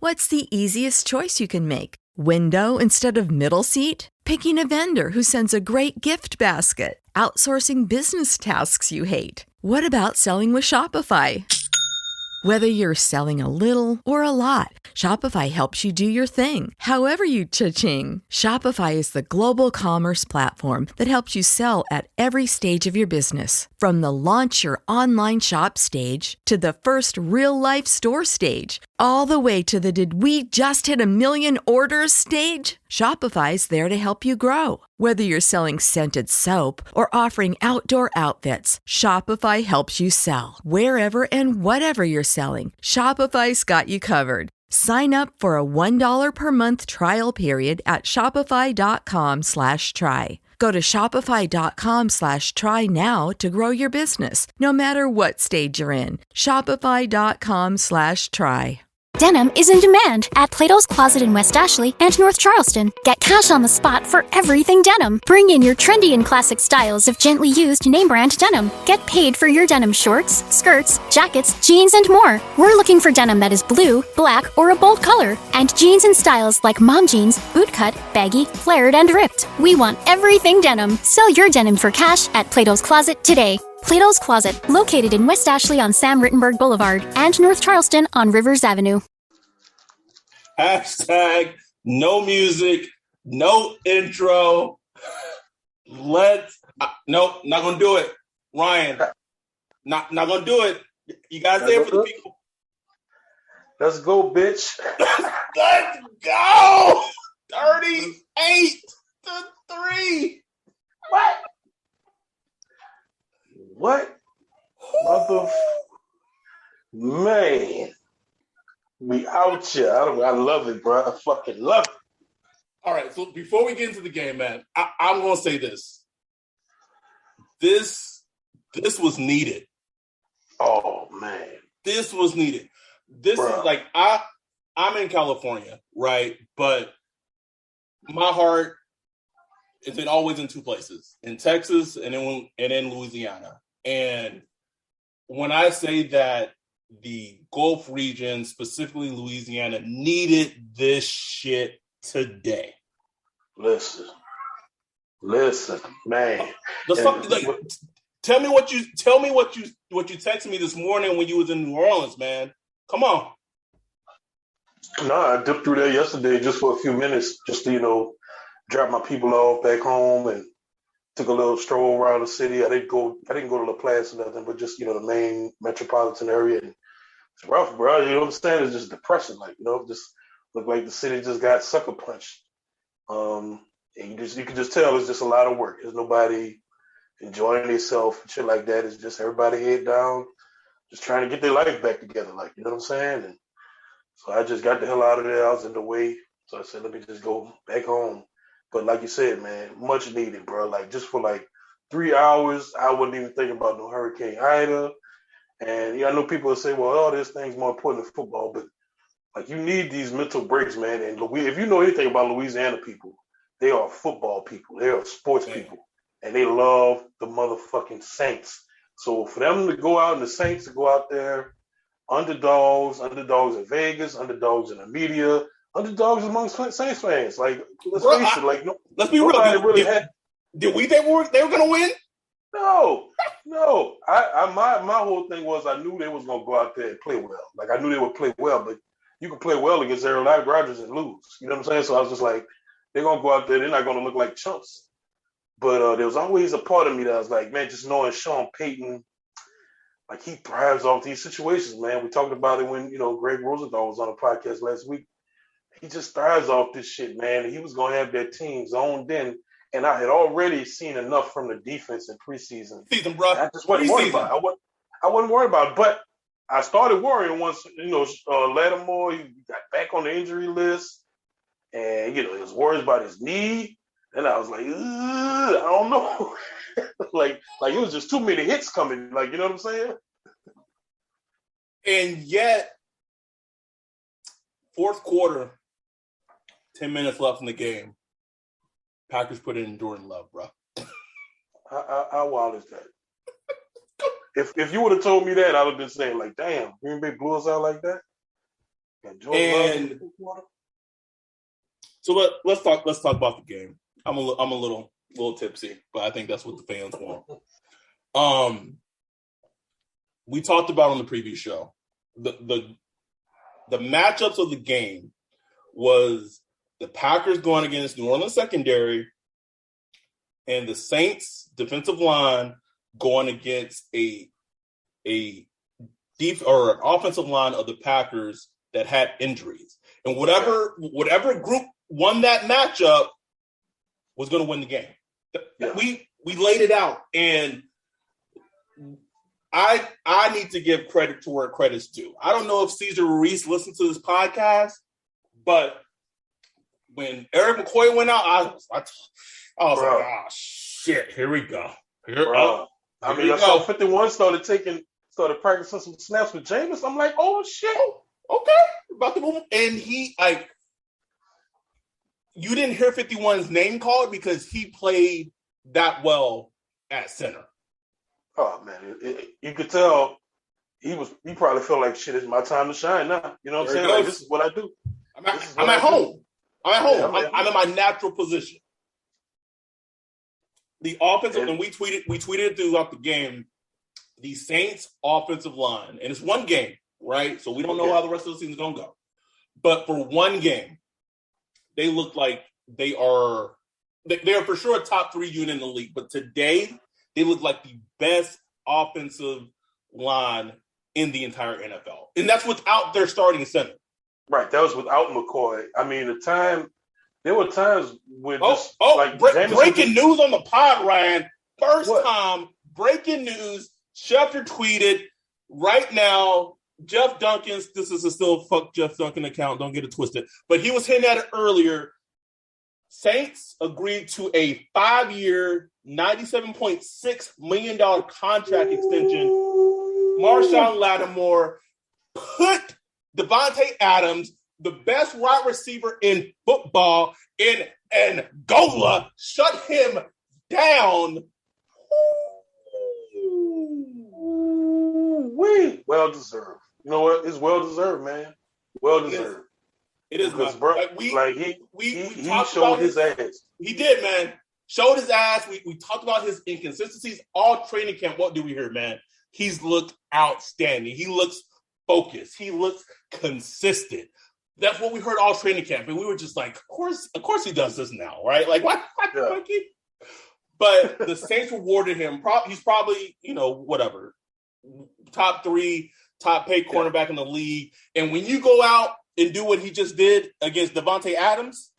What's the easiest choice you can make? Window instead of middle seat? Picking a vendor who sends a great gift basket? Outsourcing business tasks you hate? What about selling with Shopify? Whether you're selling a little or a lot, Shopify helps you do your thing, however you cha-ching. Shopify is the global commerce platform that helps you sell at every stage of your business. From the launch your online shop stage to the first real-life store stage, all the way to the did we just hit a million orders stage. Shopify's there to help you grow. Whether you're selling scented soap or offering outdoor outfits, Shopify helps you sell. Wherever and whatever you're selling, Shopify's got you covered. Sign up for a $1 per month trial period at shopify.com/try. Go to shopify.com/try now to grow your business, no matter what stage you're in. Shopify.com/try. Denim is in demand at Plato's Closet in West Ashley and North Charleston. Get cash on the spot for everything denim. Bring in your trendy and classic styles of gently used name brand denim. Get paid for your denim shorts, skirts, jackets, jeans, and more. We're looking for denim that is blue, black, or a bold color, and jeans in styles like mom jeans, bootcut, baggy, flared, and ripped. We want everything denim. Sell your denim for cash at Plato's Closet today. Plato's Closet, located in West Ashley on Sam Rittenberg Boulevard and North Charleston on Rivers Avenue. Hashtag no music, no intro. Nope, not gonna do it. Ryan, not gonna do it. You guys there for the people. Let's go, bitch. Let's go. 38-3. What? Man. We out here. I love it, bro. I fucking love it. All right, so before we get into the game, man, I'm going to say this. This was needed. Oh, man. This was needed. This is like, I'm in California, right? But my heart is always in two places, in Texas and in Louisiana. And when I say that the Gulf region, specifically Louisiana, needed this shit today. Listen, man. Tell me what you texted me this morning when you was in New Orleans, man. Come on. No, I dipped through there yesterday just for a few minutes, just to, drop my people off back home and took a little stroll around the city. I didn't go to La Place or nothing, but just, the main metropolitan area. And it's rough, bro. You know what I'm saying? It's just depressing. Just look like the city just got sucker punched. And you can just tell it's just a lot of work. There's nobody enjoying themselves and shit like that. It's just everybody head down, just trying to get their life back together. You know what I'm saying? And so I just got the hell out of there. I was in the way. So I said, let me just go back home. But like you said, man, much needed, bro. Just for 3 hours, I wasn't even thinking about no Hurricane Ida. And I know people will say, well, this thing's more important than football, but you need these mental breaks, man. And if you know anything about Louisiana people, they are football people. They are sports people. And they love the motherfucking Saints. So for them to go out and the Saints to go out there, underdogs in Vegas, underdogs in the media, underdogs amongst Saints fans. Let's face it. Let's be real. Did we think they were going to win? No. My whole thing was I knew they was going to go out there and play well. I knew they would play well, but you can play well against Aaron Rodgers and lose. You know what I'm saying? So I was just like, they're going to go out there. They're not going to look like chumps. But there was always a part of me that was like, man, just knowing Sean Payton, he thrives off these situations, man. We talked about it when, Greg Rosenthal was on a podcast last week. He just thrives off this shit, man. And he was going to have their team zoned in. And I had already seen enough from the defense in preseason. I just wasn't worried about it. I wasn't worried about it. But I started worrying once, Lattimore, he got back on the injury list. And, he was worried about his knee. And I was like, I don't know. it was just too many hits coming. You know what I'm saying? And yet, fourth quarter, 10 minutes left in the game. Packers put it in Jordan Love, bro. How wild is that? If you would have told me that, I would have been saying, damn, Green Bay blew us out like that. And so let's talk about the game. I'm a little tipsy, but I think that's what the fans want. We talked about on the previous show the matchups of the game was the Packers going against New Orleans secondary and the Saints defensive line going against an offensive line of the Packers that had injuries. And whatever group won that matchup was going to win the game. Yeah. We laid it out, and I need to give credit to where credit's due. I don't know if Cesar Ruiz listened to this podcast, but when Eric McCoy went out, I was like, oh, shit, here we go. I saw 51 started practicing some snaps with Jameis. I'm like, oh, shit. Okay. About to move. And you didn't hear 51's name called because he played that well at center. Oh, man. You could tell he probably felt like, shit, it's my time to shine now. You know what I'm saying? Like, this is what I do. I'm at home. Yeah, I'm in my natural position. The offensive, and we tweeted it throughout the game, the Saints offensive line, and it's one game, right? So we don't know how the rest of the season's going to go. But for one game, they look like they are for sure a top 3 unit in the league. But today, they look like the best offensive line in the entire NFL. And that's without their starting center. Right. That was without McCoy. I mean, there were times when breaking news on the pod, Ryan. First time, breaking news. Schefter tweeted right now, Jeff Duncan's, this is a still fuck Jeff Duncan account, don't get it twisted, but he was hinting at it earlier. Saints agreed to a 5-year, $97.6 million contract extension. Marshawn Lattimore put Devontae Adams, the best wide receiver in football, in Angola, shut him down. Well deserved. You know what? It's well deserved, man. Well deserved. It is, because bro, he showed his ass. He did, man. Showed his ass. We talked about his inconsistencies all training camp. What do we hear, man? He's looked outstanding. He looks focused. He looks consistent. That's what we heard all training camp, and we were just like, of course he does this now, right? Like, why? Yeah. But the Saints rewarded him. He's probably, whatever, top 3, top paid cornerback in the league. And when you go out and do what he just did against Devontae Adams,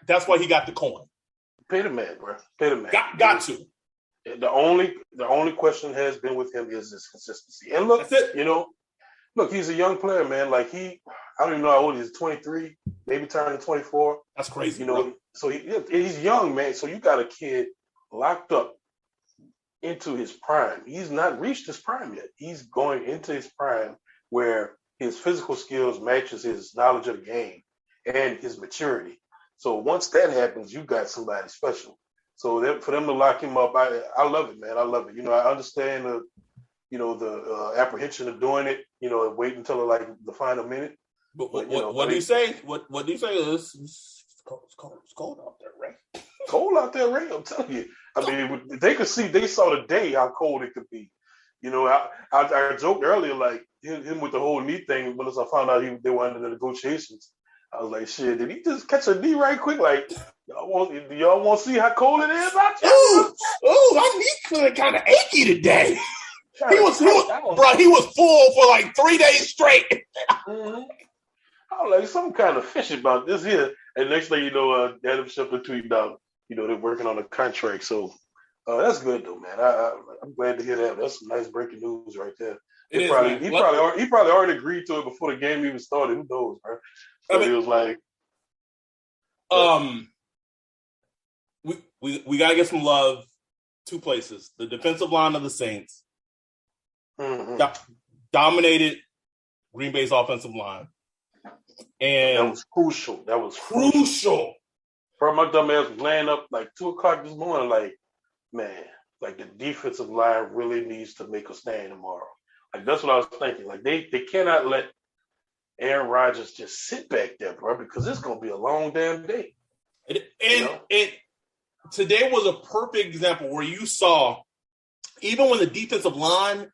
that's why he got the coin. Pay the man, bro. Pay the man. Got to. The only question has been with him is his consistency. And look, look, he's a young player, man. Like I don't even know how old he is, 23, maybe turning 24. That's crazy, So he's young, man. So you got a kid locked up into his prime. He's not reached his prime yet. He's going into his prime where his physical skills matches his knowledge of the game and his maturity. So once that happens, you got somebody special. So for them to lock him up, I love it, man. I love it. I understand the apprehension of doing it, and wait until the final minute. But what do you say? What do you say? It's cold out there, right? Cold out there, right? I'm telling you. I mean, they saw the day how cold it could be. I joked earlier, like him with the whole knee thing. Once I found out they were under the negotiations, I was like, shit, did he just catch a knee right quick? Like, do y'all want to see how cold it is out there? Ooh, my knee feeling kind of achy today. He was full for like 3 days straight. Mm-hmm. I was like, some kind of fish about this here. And next thing you know, Adam Schefter tweeted out, they're working on a contract. So that's good though, man. I'm glad to hear that. That's some nice breaking news right there. He probably already agreed to it before the game even started. Who knows, bro? So he was like, we gotta get some love. 2 places: the defensive line of the Saints dominated Green Bay's offensive line, and that was crucial. Crucial. Bro, my dumb ass was laying up like 2:00 this morning. Like, man, like the defensive line really needs to make a stand tomorrow. Like that's what I was thinking. Like they cannot let Aaron Rodgers just sit back there, bro, because it's gonna be a long damn day. Today was a perfect example where you saw, even when the defensive line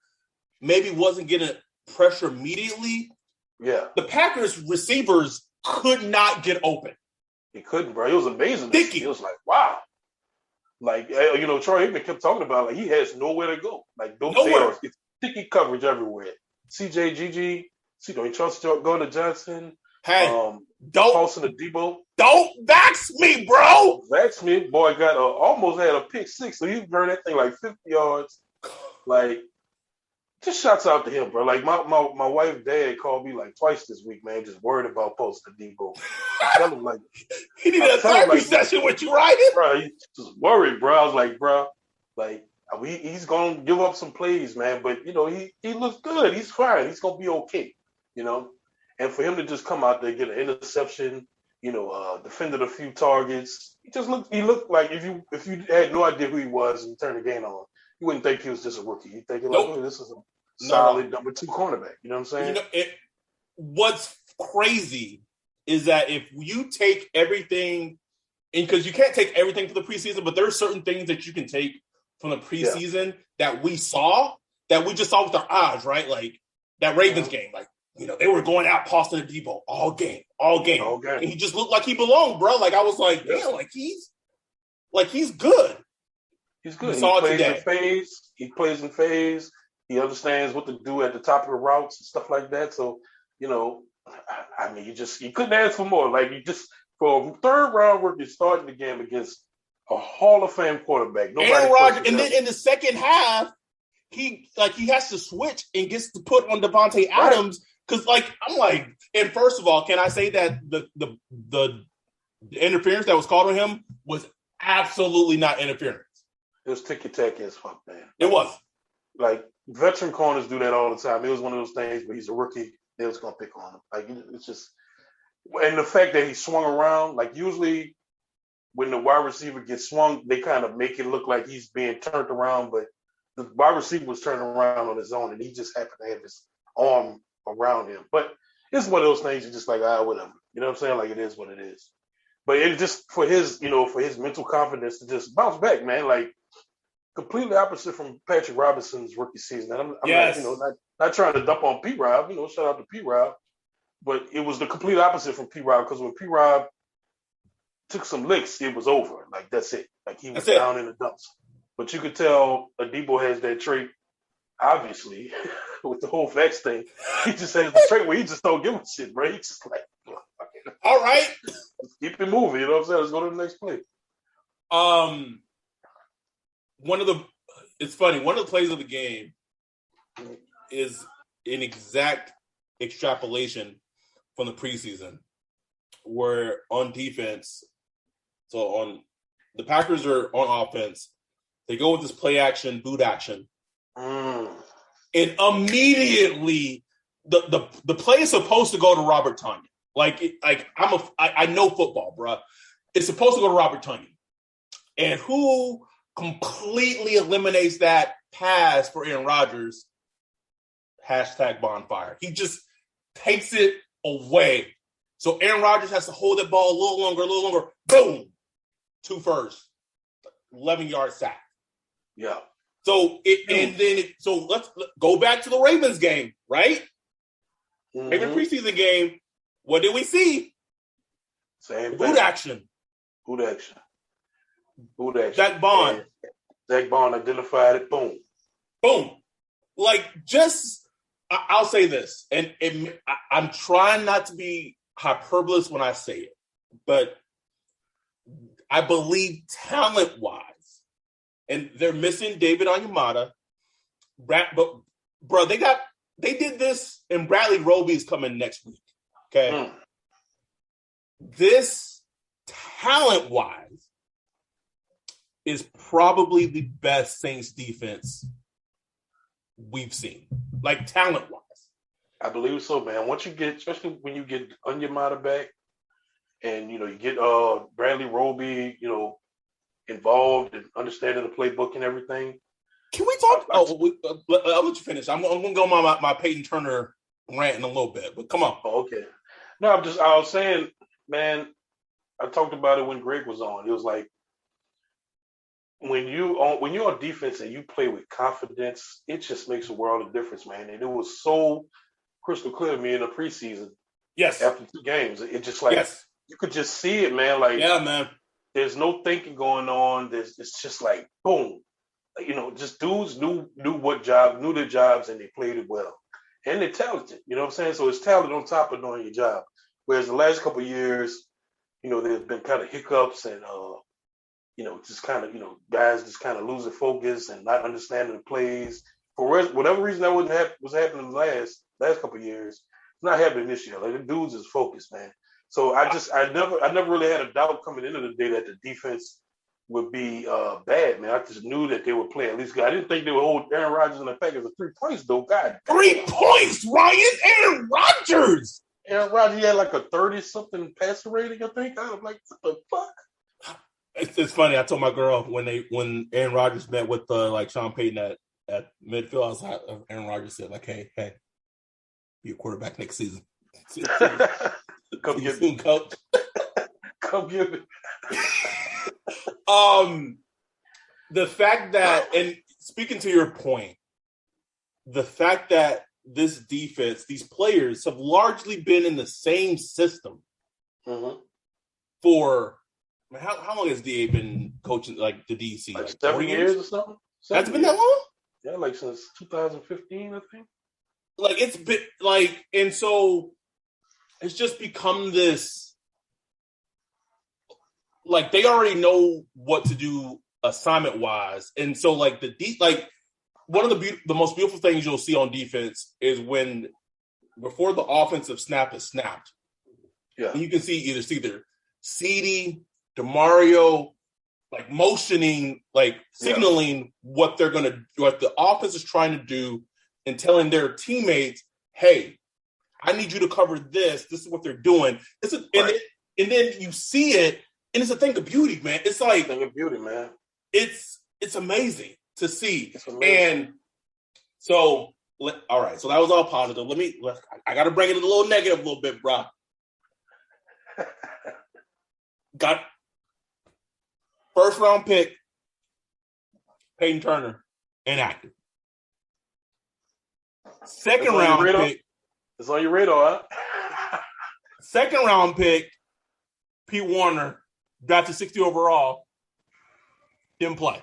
maybe wasn't getting pressure immediately, the Packers receivers could not get open. He couldn't, bro. It was amazing. It was like, wow. Like, Troy Aikman kept talking about, like, he has nowhere to go. Like, it's sticky coverage everywhere. CJ, GG, he trusts going to Johnson. Hey, tossing the Debo. Don't vax me, bro. Vax me. Boy got almost had a pick six, so he burned that thing like 50 yards. Like, just shouts out to him, bro. Like, my wife's dad called me like twice this week, man, just worried about posting Debo. Tell him, like, he need a therapy session with you, right? Bro, he's just worried, bro. I was like, bro, like, he's going to give up some plays, man, but, he looks good. He's fine. He's going to be okay, And for him to just come out there, get an interception, defended a few targets, he looked like if you had no idea who he was and turned the game on, you wouldn't think he was just a rookie. You'd think, this is a solid number 2 cornerback. You know what I'm saying? What's crazy is that if you take everything, and because you can't take everything for the preseason, but there are certain things that you can take from the preseason that we just saw with our eyes, right? Like that Ravens game, like, they were going out tossing the Debo all game. And he just looked like he belonged, bro. Like I was like, damn, he's good. He's good. He plays in phase. He understands what to do at the top of the routes and stuff like that. So, you couldn't ask for more. Like, for a third round rookie starting the game against a Hall of Fame quarterback. Aaron Rodgers, and then in the second half, he has to switch and gets to put on Devontae Adams. Because, I'm like, and first of all, can I say that the interference that was called on him was absolutely not interference? It was ticky-tacky as fuck, man. It was. Like, veteran corners do that all the time. It was one of those things where he's a rookie. They was going to pick on him. Like, it's just – and the fact that he swung around, like, usually when the wide receiver gets swung, they kind of make it look like he's being turned around, but the wide receiver was turning around on his own, and he just happened to have his arm around him. But it's one of those things you're just like, whatever. You know what I'm saying? Like, it is what it is. But it just for his mental confidence to just bounce back, man. Like, completely opposite from Patrick Robinson's rookie season. And I'm not trying to dump on P-Rob, shout out to P-Rob. But it was the complete opposite from P-Rob, because when P-Rob took some licks, it was over. Like, that's it. Like, he was down in the dumps. But you could tell Debo has that trait, obviously, with the whole Vex thing. He just has the trait where he just don't give a shit, bro. He's just like, all right. Let's keep it moving, you know what I'm saying? Let's go to the next play. It's funny, one of the plays of the game is an exact extrapolation from the preseason, where on defense, so on the Packers are on offense, they go with this play action, boot action. And immediately the play is supposed to go to Robert Tonyan. I know football, bro. It's supposed to go to Robert Tonyan. And who completely eliminates that pass for Aaron Rodgers? #bonfire. He just takes it away. So Aaron Rodgers has to hold that ball a little longer. Boom. 2 first. 11-yard sack. Yeah. So let's go back to the Ravens game, right? Mm-hmm. Ravens preseason game. What did we see? Same boot action. Boot action. Zach Bond. Zach Bond identified it. Boom. I'll say this, and I'm trying not to be hyperbolous when I say it, but I believe talent-wise, and they're missing David Onyemata, but bro, they did this, and Bradley Roby is coming next week. Okay, This talent-wise is probably the best Saints defense we've seen, like talent-wise. I believe so, man. Once you get, especially when you get Onyemata back, and you get Bradley Roby, involved and understanding the playbook and everything. Can we talk? I'll let you finish. I'm gonna go on my Peyton Turner ranting a little bit, but come on. Oh, okay. No, I was saying, man, I talked about it when Greg was on. It was like when you're on defense and you play with confidence, it just makes a world of difference, man. And it was so crystal clear to me in the preseason. Yes. After 2 games, it just like you could just see it, man. Like, yeah, man. There's no thinking going on. It's just like boom, just dudes knew their jobs, and they played it well, and they're talented. You know what I'm saying? So it's talent on top of knowing your job. Whereas the last couple of years, there's been kind of hiccups and just kind of guys just kind of losing focus and not understanding the plays for whatever reason that was happening the last couple of years. It's not happening this year. Like the dudes is focused, man. So I never really had a doubt coming into the day that the defense would be bad, man. I just knew that they would play at least good. I didn't think they would hold Aaron Rodgers in the Packers for 3 points, though. God, 3 points, Ryan. Aaron Rodgers. Aaron Rodgers, he had like a 30-something passer rating, I think. I was like, what the fuck? It's funny. I told my girl when Aaron Rodgers met with Sean Payton at midfield, I was like, Aaron Rodgers said like, hey, be a quarterback next season. Come get me, coach. Come get me. The fact that, and speaking to your point, the fact that this defense, these players have largely been in the same system for, how long has DA been coaching like the DC? Like 7 years or something? Has it been that long? Yeah, like since 2015, I think. Like it's been and so it's just become this, like they already know what to do assignment wise. And so like one of the most beautiful things you'll see on defense is when before the offensive snap is snapped. Yeah. You can see either CeeDee, DeMario, like motioning, like signaling what the offense is trying to do and telling their teammates, hey, I need you to cover this. This is what they're doing. And then you see it, and it's a thing of beauty, man. It's like a thing of beauty, man. It's amazing to see. And so, all right. So that was all positive. I got to bring it a little negative a little bit, bro. Got first round pick, Peyton Turner, inactive. Second round pick. It's on your radar, huh? Second round pick, Pete Warner, drafted 60 overall, didn't play.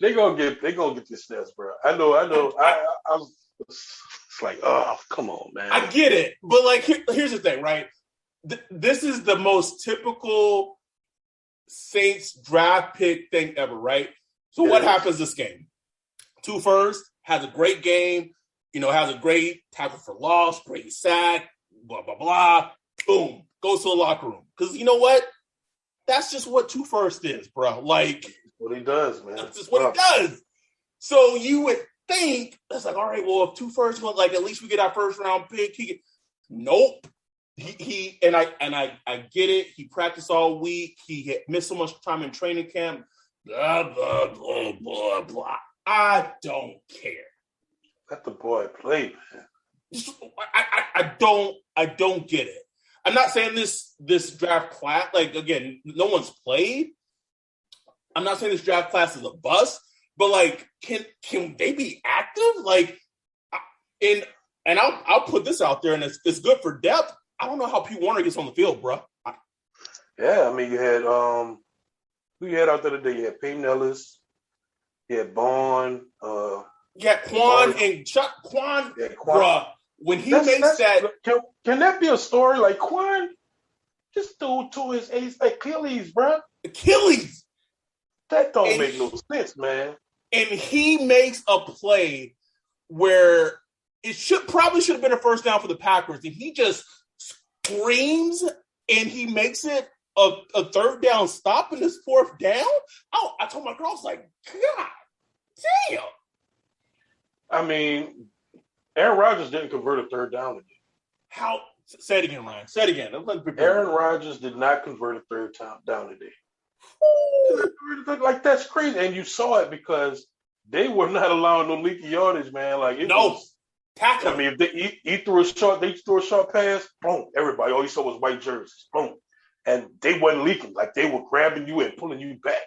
They gonna get this stats, bro. I know. I was it's like, oh, come on, man. I get it, but like, here's the thing, right? This is the most typical Saints draft pick thing ever, right? So what happens this game? 2 first, has a great game, has a great tackle for loss, great sack, blah, blah, blah. Boom, goes to the locker room. Because you know what? That's just what 2 first is, bro. Like, that's what he does, man. That's just what he does. So you would think, that's like, all right, well, if 2 first, well, like, at least we get our first round pick. Nope. He and I get it. He practiced all week. He had missed so much time in training camp. Blah, blah, blah, blah, blah. I don't care. Let the boy play, man. I don't get it. I'm not saying this draft class, like, again, no one's played. I'm not saying this draft class is a bust, but like, can they be active? Like, and I'll put this out there, and it's good for depth. I don't know how Pete Warner gets on the field, bro. Yeah, I mean, you had who you had out there today? You had Peyton Ellis, you had Bond, Quan and Chuck Quan, bro. When he makes that, can that be a story? Like Quan, this dude to his Achilles, bro. Achilles. That don't make no sense, man. And he makes a play where it probably should have been a first down for the Packers, and he just screams and he makes it a third down stop in this 4th down. I told my girl, I was like, God damn. I mean, Aaron Rodgers didn't convert a 3rd down today. How? Say it again, Ryan. Say it again. Aaron Rodgers did not convert a 3rd down today. Like, that's crazy. And you saw it because they were not allowing no leaky yardage, man. Like, it was tackle. I mean, if he threw a short pass, boom, everybody. All you saw was white jerseys, boom. And they wasn't leaking. Like, they were grabbing you and pulling you back.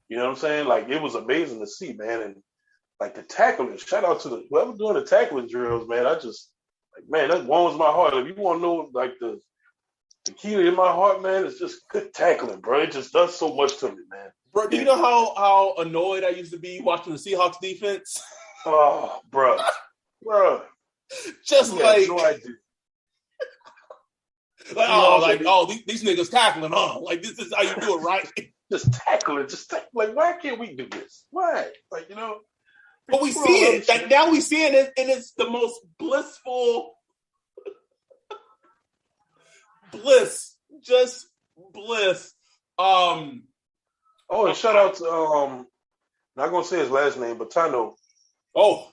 You know what I'm saying? Like, it was amazing to see, man. And like the tackling, shout out to whoever doing the tackling drills, man. I just man, that warms my heart. If you want to know, like the key in my heart, man, is just good tackling, bro. It just does so much to me, man. Bro, do you know how annoyed I used to be watching the Seahawks defense? Oh, bro. Just like, no idea. These niggas tackling, huh? Like, this is how you do it, right? Just tackling. Like, why can't we do this? Why? Like, But we see it. Like, now we see it, and it's the most blissful bliss. Just bliss. And shout out to not gonna say his last name, but Tano. Oh.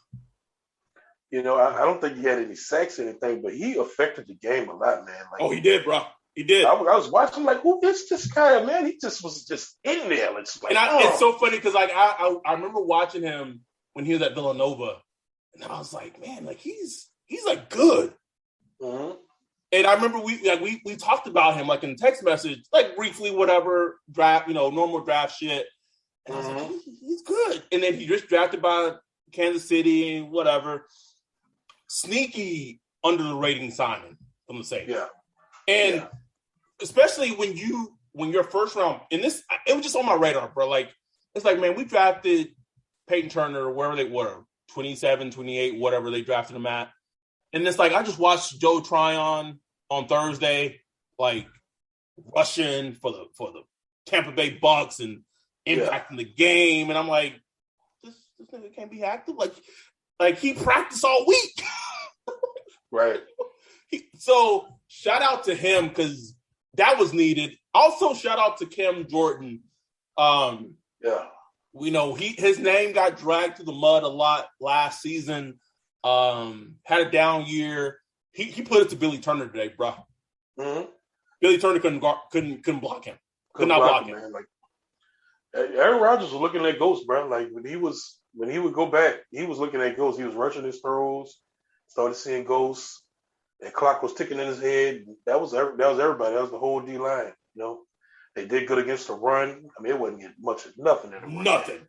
I don't think he had any sacks or anything, but he affected the game a lot, man. Like, he did, bro. He did. I was watching, like, who is this guy, man? He just was just in there. It's like, it's so funny because, like, I remember watching him when he was at Villanova, and I was like, man, like, he's like good. Mm-hmm. And I remember we talked about him, like, in text message, like, briefly, whatever, draft, normal draft shit. And I was like, he's good. And then he just drafted by Kansas City, whatever. Sneaky under the rating signing from the Saints. Yeah. And especially when your first round, and this, it was just on my radar, bro. Like, it's like, man, we drafted Peyton Turner, wherever they were, 27, 28, whatever they drafted him at. And it's like, I just watched Joe Tryon on Thursday, like, rushing for the Tampa Bay Bucks and impacting the game. And I'm like, this nigga can't be active. Like he practiced all week. Right. So shout out to him because that was needed. Also, shout out to Cam Jordan. We know his name got dragged through the mud a lot last season. Had a down year. He put it to Billy Turner today, bro. Mm-hmm. Billy Turner couldn't block him. Could not block him. Man. Like, Aaron Rodgers was looking at ghosts, bro. Like, when he would go back, he was looking at ghosts. He was rushing his throws, started seeing ghosts. That clock was ticking in his head. That was everybody. That was the whole D line. They did good against the run. I mean, it wasn't getting much of nothing in the run. Nothing.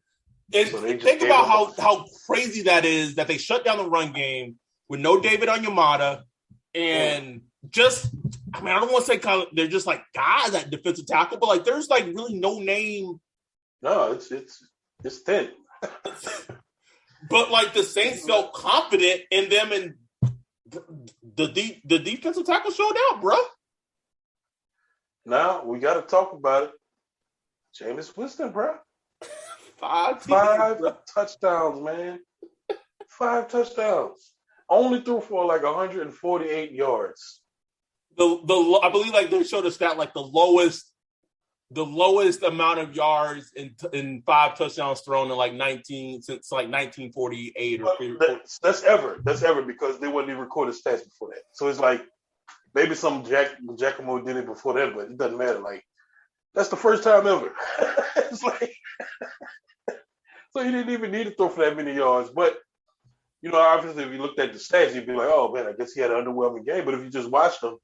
And so think about how crazy that is that they shut down the run game with no David Onyemata and I don't want to say they're just like guys at defensive tackle, but like there's like really no name. No, it's thin. But like the Saints felt confident in them, and the defensive tackle showed out, bro. Now we got to talk about it. Jameis Winston, bro. 5 touchdowns, man. 5 touchdowns. Only threw for like 148 yards. I believe like they showed a stat like the lowest amount of yards in 5 touchdowns thrown in like 1948 or that's ever because they wouldn't even record the stats before that. So it's like maybe some Giacomo did it before that, but it doesn't matter. Like, that's the first time ever. It's like so he didn't even need to throw for that many yards. But obviously if you looked at the stats, you'd be like, oh man, I guess he had an underwhelming game. But if you just watched him,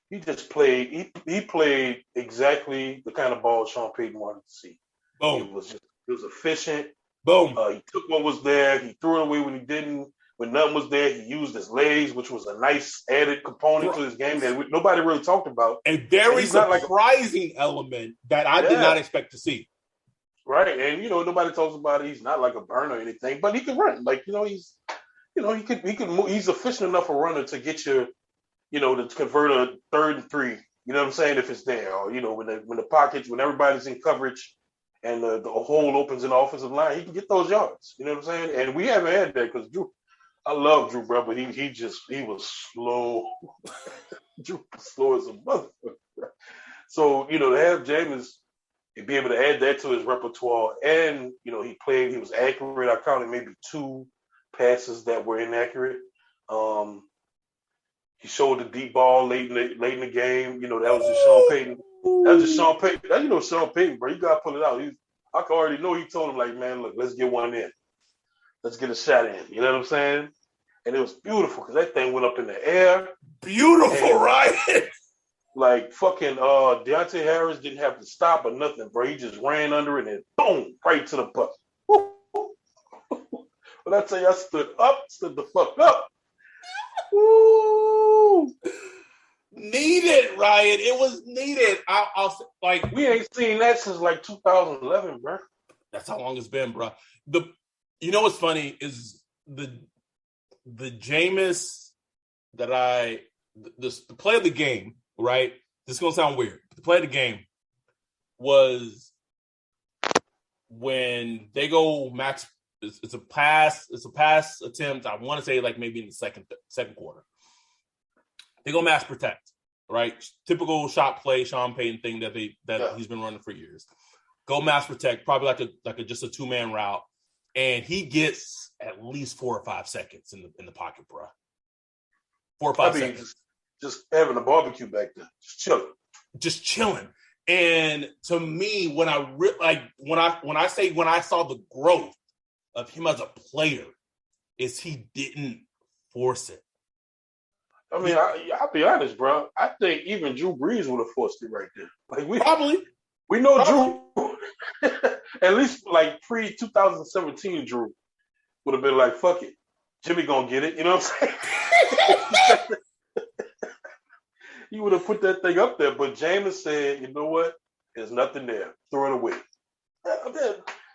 he just played. He played exactly the kind of ball Sean Payton wanted to see. Boom. It was efficient. Boom. He took what was there. He threw it away when he didn't. When nothing was there, he used his legs, which was a nice added component to his game that nobody really talked about. A very surprising element that I did not expect to see. Right, and nobody talks about it. He's not like a burner or anything, but he can run. Like he's he's efficient enough a runner to get you. To convert a 3rd and 3, you know what I'm saying, if it's there. Or, when the pockets, when everybody's in coverage and the hole opens in the offensive line, he can get those yards. You know what I'm saying? And we haven't had that because Drew, I love Drew, bro, but he was slow. Drew was slow as a motherfucker. So, to have Jameis and be able to add that to his repertoire and, he was accurate. I counted maybe 2 passes that were inaccurate. He showed the deep ball late in the game. That was just Sean Payton. That's just Sean Payton. That, Sean Payton, bro. You gotta pull it out. I can already know he told him, like, man, look, let's get one in. Let's get a shot in. You know what I'm saying? And it was beautiful because that thing went up in the air. Beautiful, right? Like fucking Deontay Harris didn't have to stop or nothing, bro. He just ran under it and boom, right to the puck. But I tell you, I stood the fuck up. Woo! Needed, Ryan. It was needed. I'll like we ain't seen that since like 2011, bro. That's how long it's been, bro. You know what's funny is the Jameis that the play of the game, right? This is gonna sound weird. The play of the game was when they go max. It's a pass attempt. I want to say like maybe in the second quarter. They go mass protect, right? Typical shot play, Sean Payton thing that he's been running for years. Go mass protect, probably like a just a 2-man route, and he gets at least 4 or 5 seconds in the pocket, bro. 4 or 5 seconds. Just having a barbecue back there, just chilling. And to me, when I saw the growth of him as a player, is he didn't force it. I mean, I'll be honest, bro. I think even Drew Brees would have forced it right there. Like we know Drew. At least like pre-2017, Drew would have been like, "Fuck it, Jimmy gonna get it." You know what I'm saying? He would have put that thing up there. But Jameis said, "You know what? There's nothing there. Throw it away."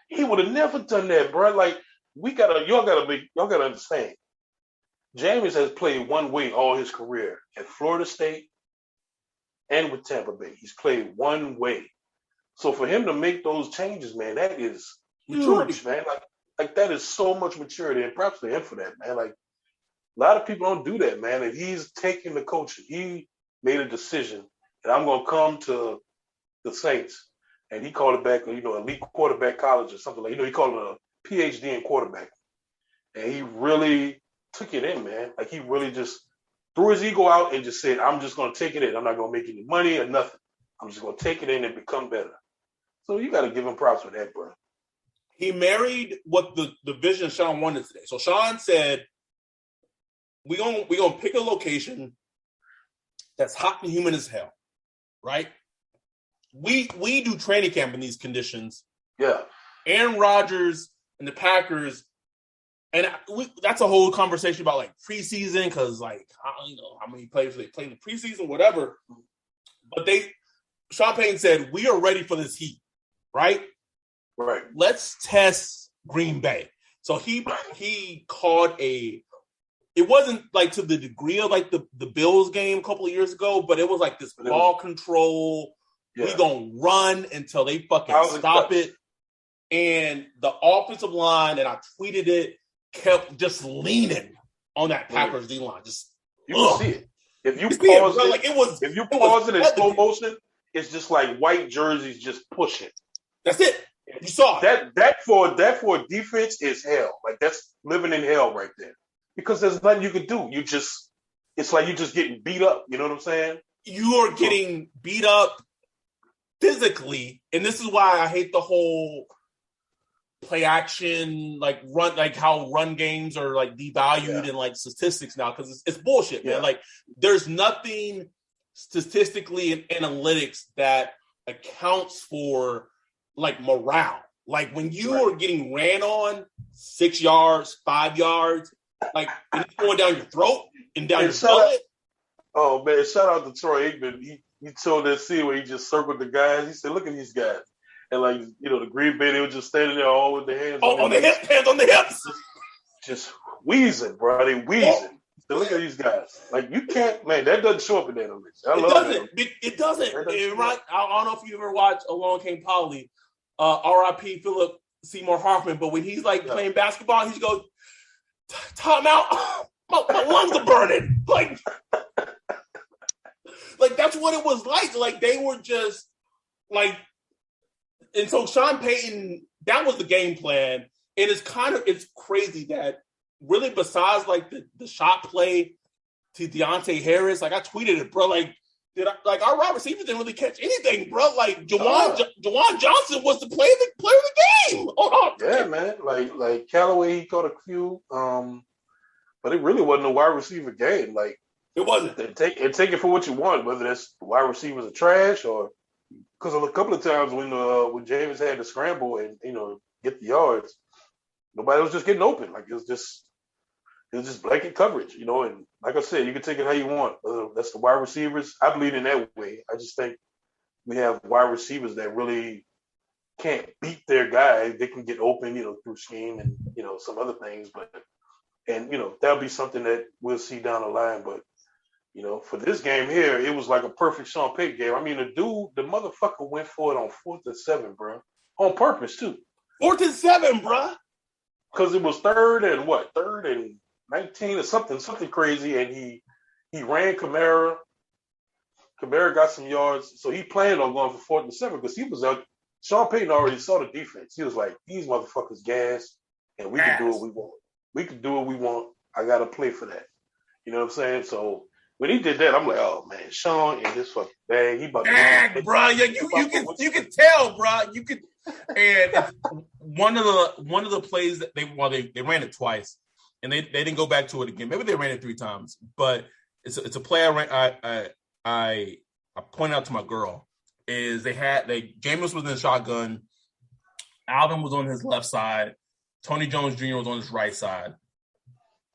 He would have never done that, bro. Like y'all gotta understand. Jameis has played one way all his career at Florida State and with Tampa Bay. He's played one way. So for him to make those changes, man, that is huge, man. Like that is so much maturity, and props to him for that, man. Like a lot of people don't do that, man. And he's taking the coaching. He made a decision that I'm gonna come to the Saints, and he called it back, elite quarterback college or something like. He called it a PhD in quarterback, and he really took it in, man. Like he really just threw his ego out and just said, "I'm just gonna take it in. I'm not gonna make any money or nothing. I'm just gonna take it in and become better." So you got to give him props for that, bro. He married what the vision Sean wanted today. So Sean said, "We gonna pick a location that's hot and humid as hell, right? We do training camp in these conditions. Yeah, Aaron Rodgers and the Packers, and that's a whole conversation about like preseason because like how many players they play in the preseason, whatever. But Sean Payton said we are ready for this heat." Right? Let's test Green Bay. So he called it wasn't like to the degree of like the Bills game a couple of years ago, but it was like this ball control. Yeah. We gonna run until they fucking stop it. And the offensive line, and I tweeted it, kept just leaning on that Packers D line. Just you can see it. If you pause it, like if you pause it in slow motion, it's just like white jerseys just pushing. That's it. You saw it. That for defense is hell. Like that's living in hell right there. Because there's nothing you can do. It's like you're just getting beat up. You know what I'm saying? You are getting beat up physically, and this is why I hate the whole play action, like run, like how run games are like devalued in like statistics now because it's bullshit, man. Like there's nothing statistically in analytics that accounts for like morale. Like when you are getting ran on 6 yards, 5 yards, like it's going down your throat and down your gullet. Oh man, shout out to Troy Aikman. He told that scene where he just circled the guys. He said, "Look at these guys." And like, the Green Bay, they were just standing there all with their hands on the hips, hands on the hips. Just wheezing, bro. They wheezing. So look at these guys. Like you can't, man, that doesn't show up in that list. It doesn't. Right? I don't know if you ever watched Along Came Polly. R.I.P. Philip Seymour Hoffman, but when he's like playing basketball, he just goes, "Time out, my lungs are burning." Like that's what it was like. Like they were just like, and so Sean Payton, that was the game plan. And it's crazy that really besides like the shot play to Deontay Harris, like I tweeted it, bro. Like our wide receivers didn't really catch anything, bro. Like Jawan Johnson was the player of the game. Yeah, man. Like Callaway, he caught a few, but it really wasn't a wide receiver game. Like it wasn't. Take it for what you want, whether that's wide receivers are trash or because a couple of times when Jameis had to scramble and get the yards, nobody was just getting open. Like it was just blanket coverage, and like I said, you can take it how you want. That's the wide receivers. I believe in that way. I just think we have wide receivers that really can't beat their guy. They can get open, through scheme and, some other things. And that'll be something that we'll see down the line. But, for this game here, it was like a perfect Sean Payton game. I mean, the motherfucker went for it on 4th and 7, bro. On purpose, too. 4th and 7, bro. Because it was 3rd and 19 or something crazy, and he ran Kamara. Kamara got some yards, so he planned on going for 4th and 7 because he was out. Sean Payton already saw the defense. He was like, "These motherfuckers gas, and we can do what we want. We can do what we want. I got to play for that." You know what I'm saying? So when he did that, I'm like, "Oh man, Sean in this fucking bag. He about to bro. Yeah, you can tell, bro. You could." And one of the plays that they ran it twice. And they didn't go back to it again. Maybe they ran it 3 times, but it's a play I pointed out to my girl is Jameis was in the shotgun, Alvin was on his left side, Tony Jones Jr. was on his right side.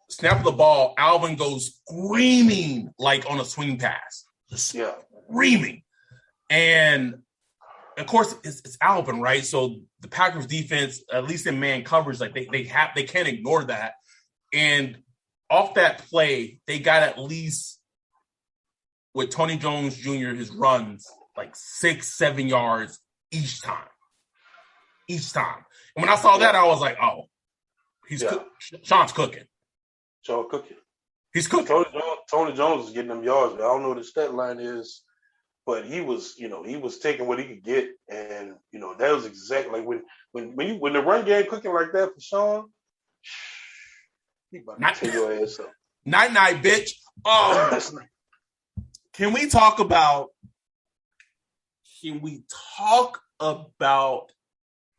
Snap of the ball, Alvin goes screaming like on a swing pass, screaming, and of course it's Alvin, right? So the Packers defense, at least in man coverage, like they can't ignore that. And off that play, they got at least with Tony Jones Jr., his runs, like 6-7 yards each time. And when I saw that, I was like, oh, Sean's cooking. Sean cooking. He's cooking. Tony Jones is getting them yards, but I don't know what the stat line is, but he was taking what he could get. And, that was exactly like when the run game cooking like that for Sean, he about to tear your ass up. Night, bitch. Can we talk about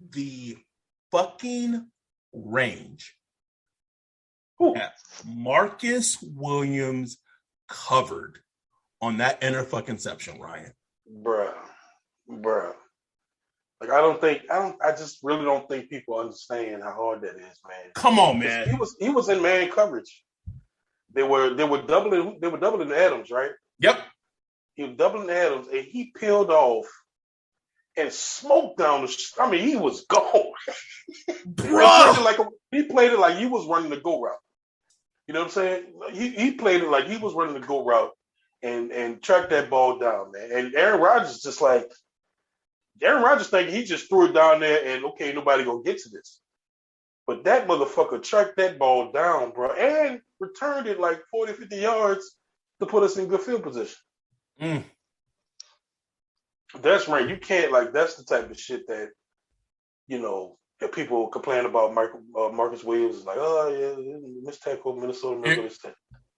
the fucking range that Marcus Williams covered on that interfucking-ception, Ryan? Bruh. Like I just really don't think people understand how hard that is, man. Come on, man. He was in man coverage. They were doubling Adams, right? Yep. He was doubling Adams, and he peeled off and smoked down he was gone. Bro. He played it like he was running the go route. You know what I'm saying? He played it like he was running the go route and tracked that ball down, man. And Aaron Rodgers thinking he just threw it down there and, okay, nobody gonna get to this. But that motherfucker tracked that ball down, bro, and returned it like 40, 50 yards to put us in good field position. That's right. You can't, that's the type of shit that, that people complain about Marcus Williams is like, oh, yeah, missed tackle, Minnesota.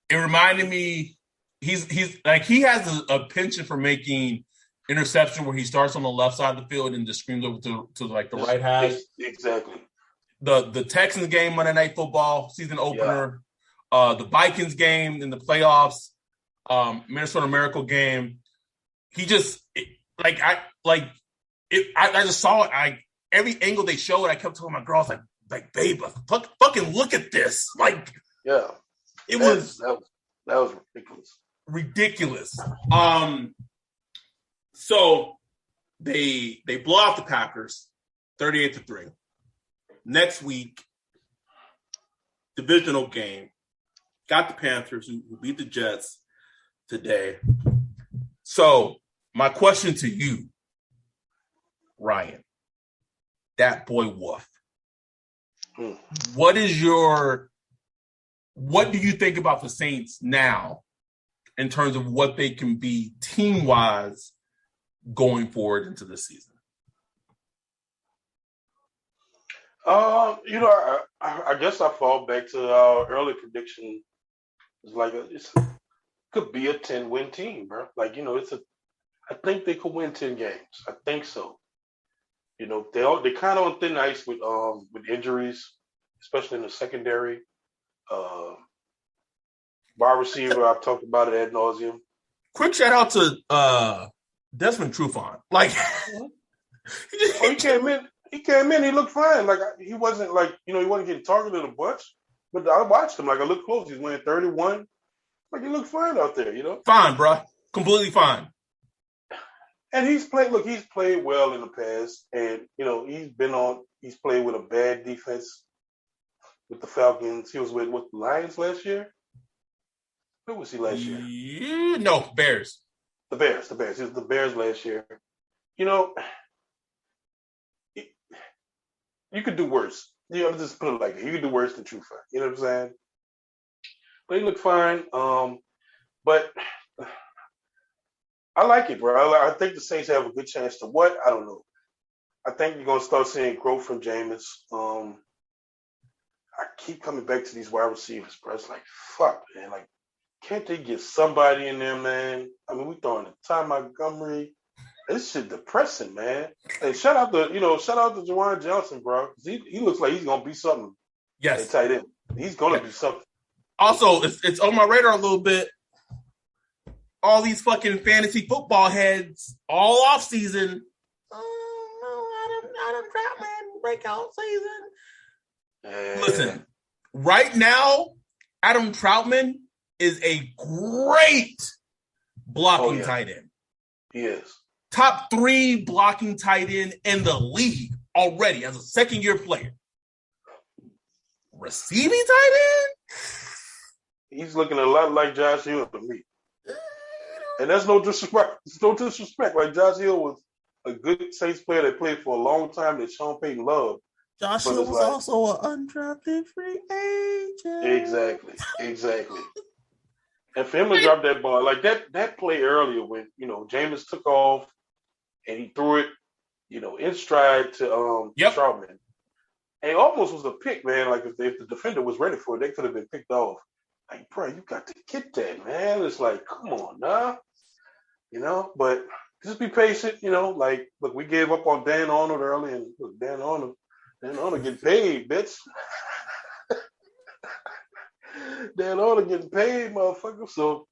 It reminded me, he's like, he has a penchant for making interception where he starts on the left side of the field and just screams over to the right half. Exactly. The Texans game, Monday Night Football, season opener, the Vikings game in the playoffs, Minnesota Miracle game. He just I just saw it. Every angle they showed, I kept telling my girls like, babe, fucking look at this. That was ridiculous. So they blow out the Packers 38-3. Next week, divisional game, got the Panthers who beat the Jets today. So my question to you, Ryan, that boy Wolf, what do you think about the Saints now in terms of what they can be team-wise going forward into the season? I guess I fall back to our early prediction. It's like could be a 10-win team, bro. Like, I think they could win 10 games. I think so. They kind of on thin ice with injuries, especially in the secondary. Wide receiver, I've talked about it ad nauseum. Quick shout out to Desmond Trufant. Like, he came in. He looked fine. Like, he wasn't like, he wasn't getting targeted a bunch. But I watched him. Like, I looked close. He's wearing 31. Like, he looked fine out there, Fine, bro. Completely fine. And he's played well in the past. And, he's played with a bad defense with the Falcons. He was with the Lions last year? Who was he last year? No, Bears. The Bears. He was the Bears last year. You could do worse. Just put it like that. You could do worse than Trufa. You know what I'm saying? But he looked fine. But I like it, bro. I think the Saints have a good chance to what? I don't know. I think you're going to start seeing growth from Jameis. I keep coming back to these wide receivers, bro. It's like, fuck, man. Like, can't they get somebody in there, man? I mean, we throwing a Ty Montgomery. This shit depressing, man. Hey, shout out to Juwan Johnson, bro. He looks like he's gonna be something. Yes, tight end. He's gonna be something. Also, it's on my radar a little bit. All these fucking fantasy football heads all off season. Adam Troutman breakout season. Listen, right now, Adam Troutman is a great blocking tight end. He is. Top 3 blocking tight end in the league already as a second-year player. Receiving tight end? He's looking a lot like Josh Hill to me. And that's no disrespect. It's no disrespect. Like, Josh Hill was a good Saints player that played for a long time that Sean Payton loved. Josh Hill was also an undrafted free agent. Exactly. And for him to drop that ball, like that play earlier when, Jameis took off and he threw it, in stride to Troutman. And it almost was a pick, man. Like if the defender was ready for it, they could have been picked off. Like, bro, you got to get that, man. It's like, come on, nah. But just be patient, like, look, we gave up on Dan Arnold early, and look, Dan Arnold getting paid, bitch. Dan Arnold getting paid, motherfucker. So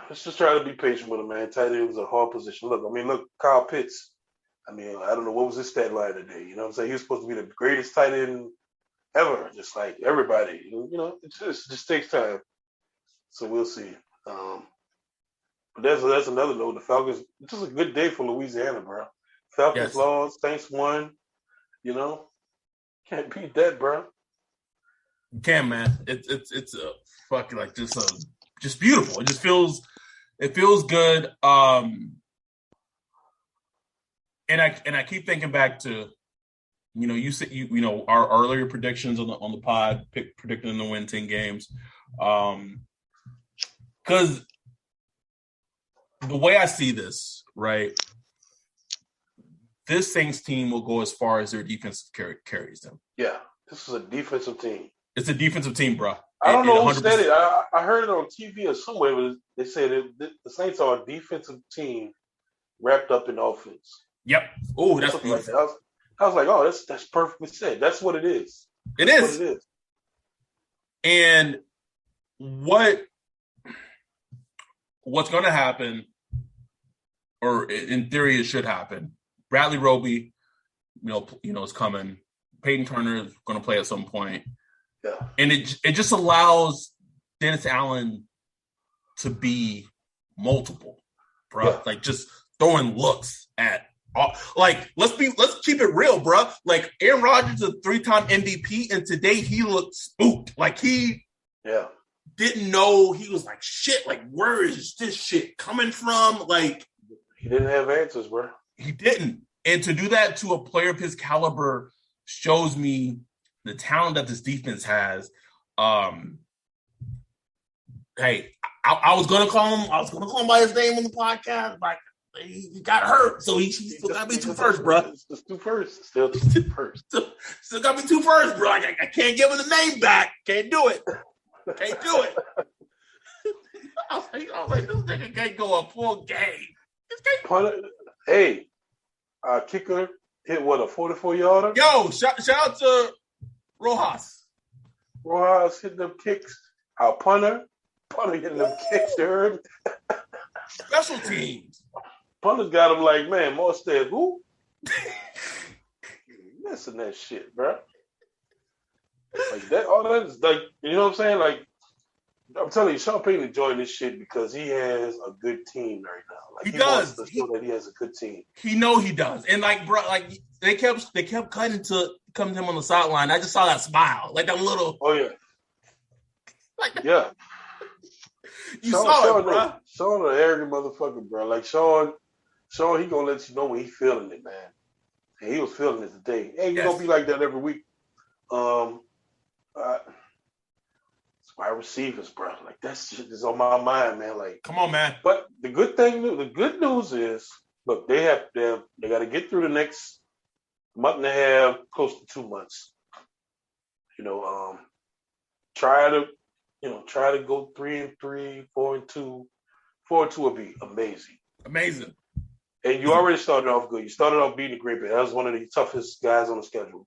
let's just try to be patient with him, man. Tight end was a hard position. Look, Kyle Pitts. I don't know what was his stat line today. You know what I'm saying? He was supposed to be the greatest tight end ever, just like everybody. It just takes time. So we'll see. But that's another note. The Falcons, it's just a good day for Louisiana, bro. Falcons lost, Saints won. Can't beat that, bro. You can, man. It's a fucking like just beautiful. It feels good. And I keep thinking back to, you said our earlier predictions on the pod, predicting them to win 10 games, because the way I see this, right, this Saints team will go as far as their defensive carries them. Yeah, this is a defensive team. It's a defensive team, bro. I don't know who said it. I heard it on TV or somewhere, but they said the Saints are a defensive team wrapped up in offense. Yep. Oh, that's beautiful. Like that. I was like, oh, that's perfectly said. That's what it is. That's what it is. And what's going to happen, or in theory, it should happen. Bradley Roby, is coming. Peyton Turner is going to play at some point. Yeah. And it just allows Dennis Allen to be multiple, bro. Yeah. Like just throwing looks at. Like, let's keep it real, bro. Like, Aaron Rodgers is a 3-time MVP, and today he looked spooked. Like, he didn't know. He was like, shit, like, where is this shit coming from? Like, he didn't have answers, bro. He didn't. And to do that to a player of his caliber shows me the talent that this defense has. Hey, I was going to call him by his name on the podcast, like, he got hurt, so he still got me 2 first, bro. It's 2 first. Still 2 first. Still got me 2 first, bro. I can't give him the name back. Can't do it. I was like, this nigga can't go a full game. Punter, hey, our kicker hit what, a 44-yarder? Yo, shout out to Rojas. Rojas hitting them kicks. Our punter hitting them kicks. You heard? Special teams. Punter's got him like, man, Morstead, who? Listen that shit, bro. Like that, all that is like, you know what I'm saying? Like, I'm telling you, Sean Payton enjoying this shit because he has a good team right now. Like, he does. Wants to show that he has a good team. He know he does, and like, bro, like they kept cutting to come to him on the sideline. I just saw that smile, like that little. Oh yeah. Like, yeah. You saw it, bro. Sean an arrogant motherfucker, bro. Like Sean, he gonna let you know when he feeling it, man. And he was feeling it today. Hey, you gonna be like that every week. It's wide receivers, bro. Like that shit is on my mind, man. Like, come on, man. But the good news is, look, they got to get through the next month and a half, close to 2 months. You know, try to go 3-3, 4-2. 4-2 would be amazing. Amazing. And you already started off good. You started off beating the Green Bay. That was one of the toughest guys on the schedule.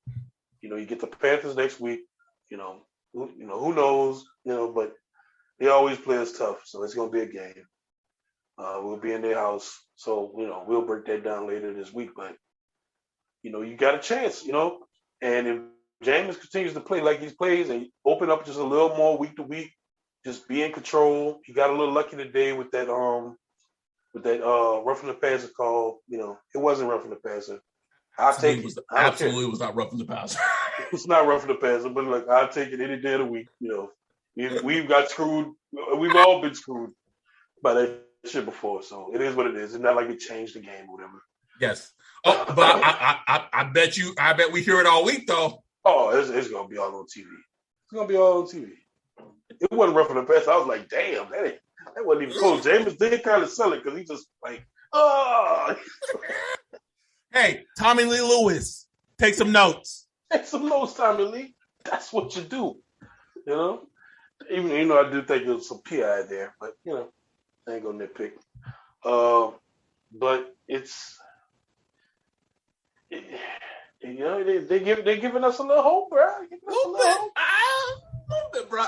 You know, you get the Panthers next week. Who knows? But they always play us tough, so it's gonna be a game. We'll be in their house, so we'll break that down later this week. But you got a chance, and if Jameis continues to play like he plays and open up just a little more week to week, just be in control. He got a little lucky today with that roughing the passer call. It wasn't roughing the passer. I'll take it. Absolutely was not roughing the passer. It's not roughing the passer, but look, I'll take it any day of the week. We've got screwed. We've all been screwed by that shit before, so it is what it is. It's not like it changed the game or whatever. Yes. Oh, but I bet we hear it all week though. Oh, it's gonna be all on TV. It's gonna be all on TV. It wasn't roughing the passer. I was like, damn, that wasn't even close. Jameis did kind of sell it because he just like, oh. Hey, Tommy Lee Lewis, take some notes. Take some notes, Tommy Lee. That's what you do. Even I do think there's some PI there, but I ain't gonna nitpick. But it's they're giving us a little hope, bro. A little bit, bro.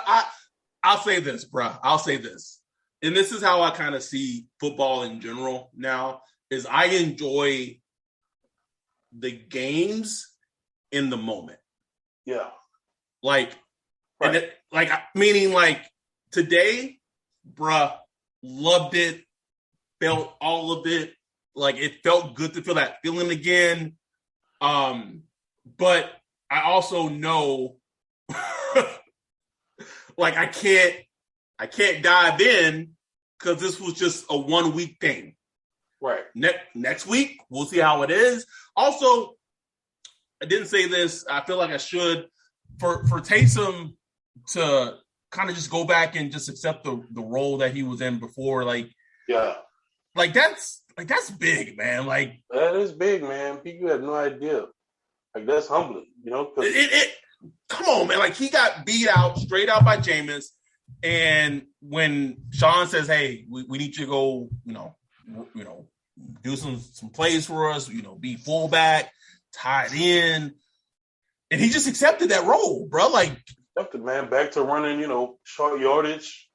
I'll say this, bro. I'll say this, and this is how I kind of see football in general now. Is I enjoy the games in the moment. Yeah. Like, right. And meaning like today, bruh, loved it, felt all of it. Like it felt good to feel that feeling again. But I also know like I can't dive in because this was just a 1 week thing. Right. Next week, we'll see how it is. Also, I didn't say this. I feel like I should. For Taysom to kind of just go back and just accept the role that he was in before, that's big, man. Like that is big, man. You have no idea. Like that's humbling, Come on, man. Like he got beat out straight out by Jameis, and when Sean says, "Hey, we need you to go," do some plays for us, be fullback, tied in. And he just accepted that role, bro. Like accepted, man. Back to running, short yardage,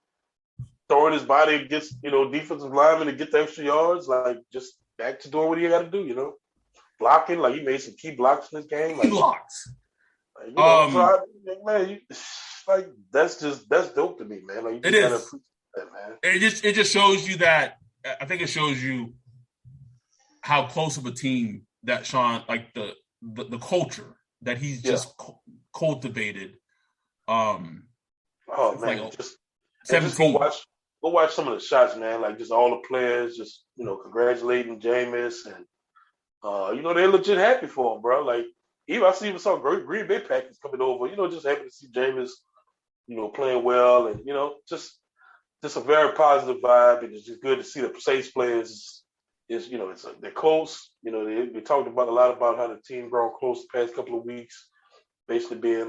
throwing his body against, defensive linemen to get the extra yards. Like just back to doing what he got to do, blocking. Like he made some key blocks in this game. Like, blocks. Like, that's dope to me, man. Like it is. That, man. It just shows you that. I think it shows you how close of a team that Sean, like the culture that he's just cultivated. Oh man, like just 17. Go watch some of the shots, man. Like just all the players, just congratulating Jameis, and they're legit happy for him, bro. Like I even saw Green Bay Packers coming over. Just happy to see Jameis, playing well, and just a very positive vibe, and it's just good to see the Saints players. They're close. They talked about a lot about how the team grown close the past couple of weeks, basically being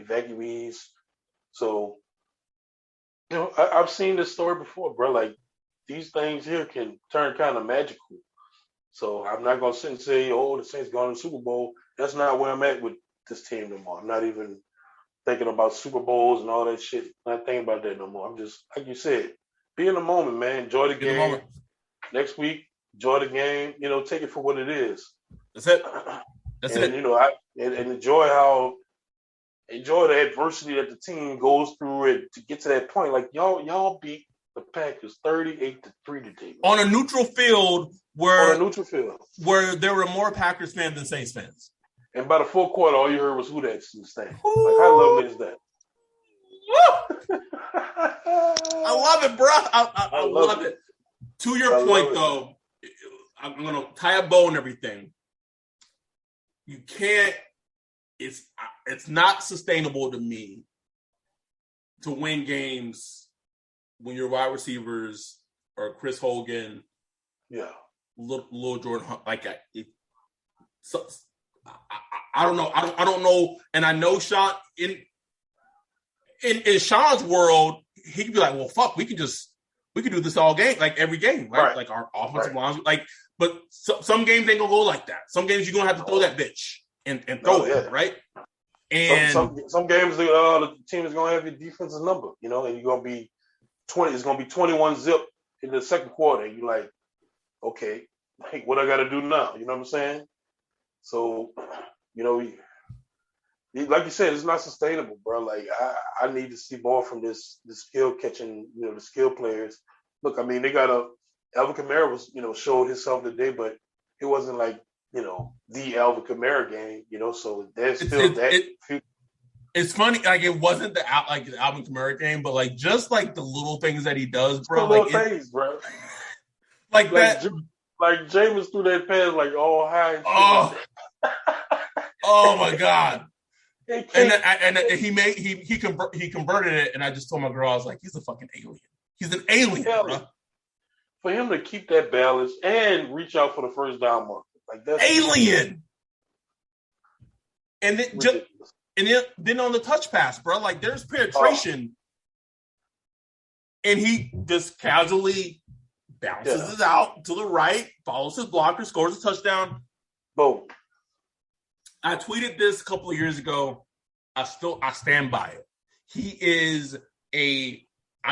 evacuees. So I've seen this story before, bro. Like these things here can turn kind of magical. So I'm not gonna sit and say, "Oh, the Saints going to the Super Bowl." That's not where I'm at with this team no more. I'm not even thinking about Super Bowls and all that shit. Not thinking about that no more. I'm just like you said, be in the moment, man. Enjoy the In the game. moment. Next week, enjoy the game. Take it for what it is. That's it. That's and, it. And enjoy the adversity that the team goes through it to get to that point. Like y'all beat the Packers 38-3 today. On a neutral field where there were more Packers fans than Saints fans. And by the fourth quarter, all you heard was who that's in the stand. Like, how lovely is that? I love it, bro. I love it. To your point, though, I'm going to tie a bow and everything. You can't – it's not sustainable to me to win games when your wide receivers are Chris Hogan, Lil Jordan Hunt, like that. I don't know. I don't know. And I know Sean in Sean's world, he could be like, well, fuck, we could do this all game, like every game, right? Like our offensive lines, but some games ain't gonna go like that. Some games you're gonna have to throw that bitch and throw it, right? And some games the team is gonna have your defensive number, and you're gonna be 20. It's gonna be 21 zip in the second quarter. And you're like, okay, like what I got to do now? You know what I'm saying? So, like you said, it's not sustainable, bro. Like I need to see more from this skill catching, the skill players. Look, I mean, they got Alvin Kamara was, showed himself today, but it wasn't like, the Alvin Kamara game, so there's still It's funny, like it wasn't the Alvin Kamara game, but like just like the little things that he does, bro. Like things, bro. like that. Like Jameis threw that pass like all high. Oh my god! And he converted it, and I just told my girl, I was like, he's a fucking alien. He's an alien, bro. For him to keep that balance and reach out for the first down marker, like that's alien. And then on the touch pass, bro, like there's penetration, and he just casually bounces it out to the right, follows his blocker, scores a touchdown. Boom. I tweeted this a couple of years ago. I stand by it. He is I